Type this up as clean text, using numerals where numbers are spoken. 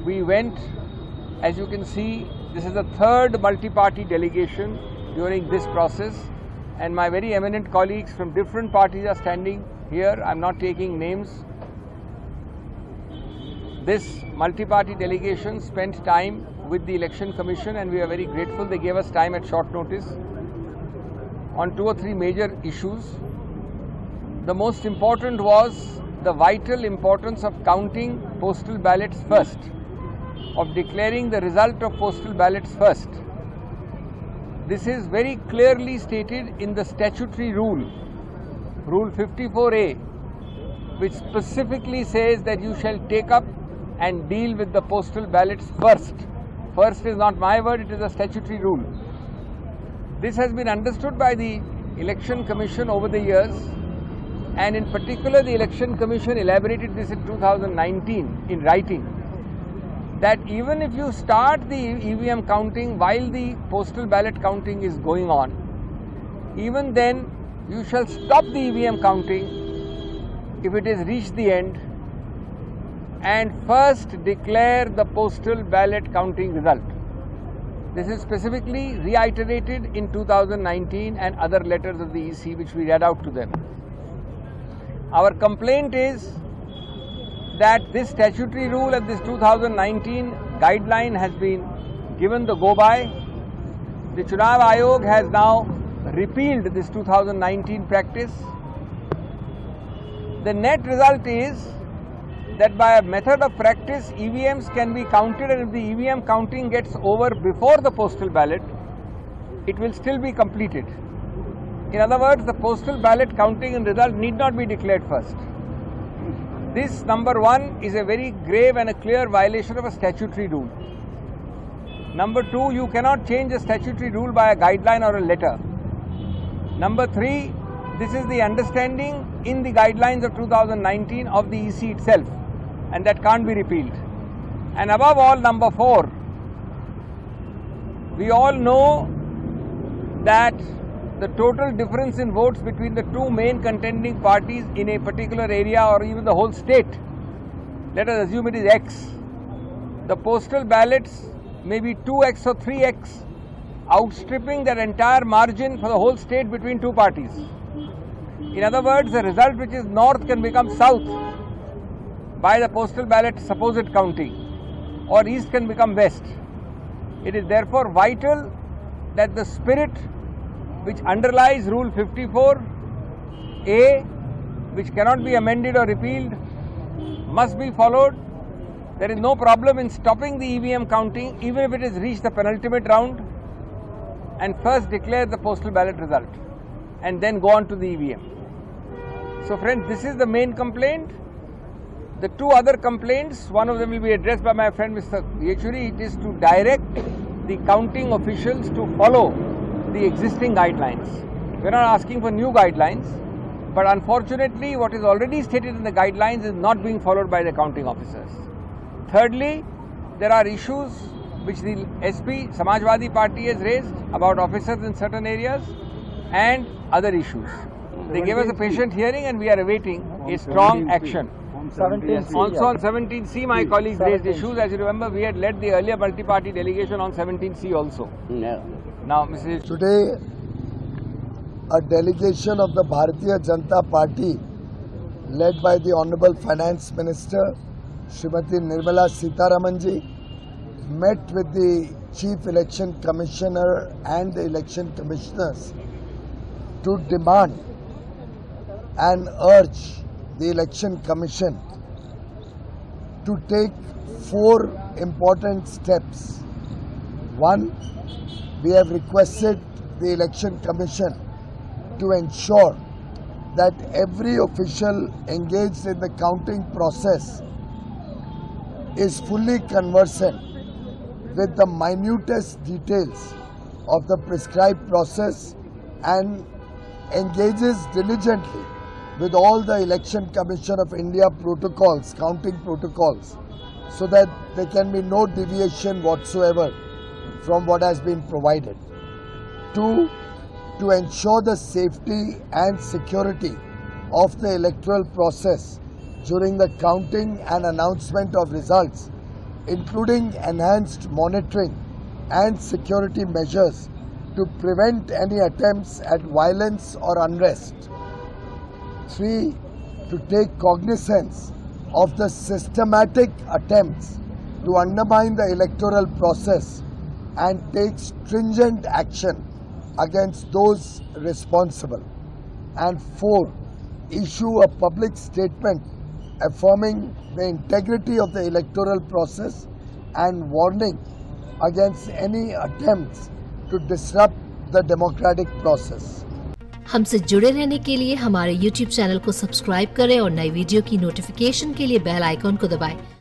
we went, as you can see, this is the third multi-party delegation during this process, and my very eminent colleagues from different parties are standing here. I'm not taking names. This multi-party delegation spent time with the Election Commission, and we are very grateful. They gave us time at short notice on 2 or 3 major issues. The most important was the vital importance of counting postal ballots first, of declaring the result of postal ballots first. This is very clearly stated in the statutory rule, Rule 54A, which specifically says that you shall take up and deal with the postal ballots first. First is not my word, it is a statutory rule. This has been understood by the Election Commission over the years, and in particular the Election Commission elaborated this in 2019 in writing, that even if you start the EVM counting while the postal ballot counting is going on, even then you shall stop the EVM counting if it has reached the end, and first declare the postal ballot counting result. This is specifically reiterated in 2019 and other letters of the EC which we read out to them. Our complaint is that this statutory rule and this 2019 guideline has been given the go-by. The Chunav Ayog has now repealed this 2019 practice. The net result is that by a method of practice, EVMs can be counted, and if the EVM counting gets over before the postal ballot, it will still be completed. In other words, the postal ballot counting and result need not be declared first. This, number one, is a very grave and a clear violation of a statutory rule. Number two, you cannot change a statutory rule by a guideline or a letter. Number three, this is the understanding in the guidelines of 2019 of the EC itself, and that can't be repealed. And above all, number four, we all know that the total difference in votes between the 2 main contending parties in a particular area or even the whole state, let us assume it is X. The postal ballots may be 2X or 3X, outstripping that entire margin for the whole state between 2 parties. In other words, the result which is north can become south by the postal ballot supposed counting, or east can become west. It is therefore vital that the spirit which underlies Rule 54A, which cannot be amended or repealed, must be followed. There is no problem in stopping the EVM counting even if it has reached the penultimate round, and first declare the postal ballot result and then go on to the EVM. So friends, this is the main complaint. The 2 other complaints, one of them will be addressed by my friend Mr. Yechuri. It is to direct the counting officials to follow the existing guidelines. We are not asking for new guidelines, but unfortunately what is already stated in the guidelines is not being followed by the counting officers. Thirdly, there are issues which the SP, Samajwadi Party, has raised about officers in certain areas and other issues. They gave us a patient hearing and we are awaiting a strong action. Also on 17C, my colleagues raised issues. As you remember, we had led the earlier multi-party delegation on 17C also. Now, Mrs. Today, a delegation of the Bharatiya Janata Party, led by the Honorable Finance Minister, Srimati Nirmala Sitharamanji, met with the Chief Election Commissioner and the Election Commissioners to demand and urge the Election Commission to take 4 important steps. One, we have requested the Election Commission to ensure that every official engaged in the counting process is fully conversant with the minutest details of the prescribed process and engages diligently with all the Election Commission of India protocols, counting protocols, so that there can be no deviation whatsoever from what has been provided. 2, to ensure the safety and security of the electoral process during the counting and announcement of results, including enhanced monitoring and security measures to prevent any attempts at violence or unrest. 3. To take cognizance of the systematic attempts to undermine the electoral process and take stringent action against those responsible. And 4. Issue a public statement affirming the integrity of the electoral process and warning against any attempts to disrupt the democratic process. हमसे जुड़े रहने के लिए हमारे YouTube channel को subscribe करें और नई वीडियो की नोटिफिकेशन के लिए बेल आइकॉन को दबाएं।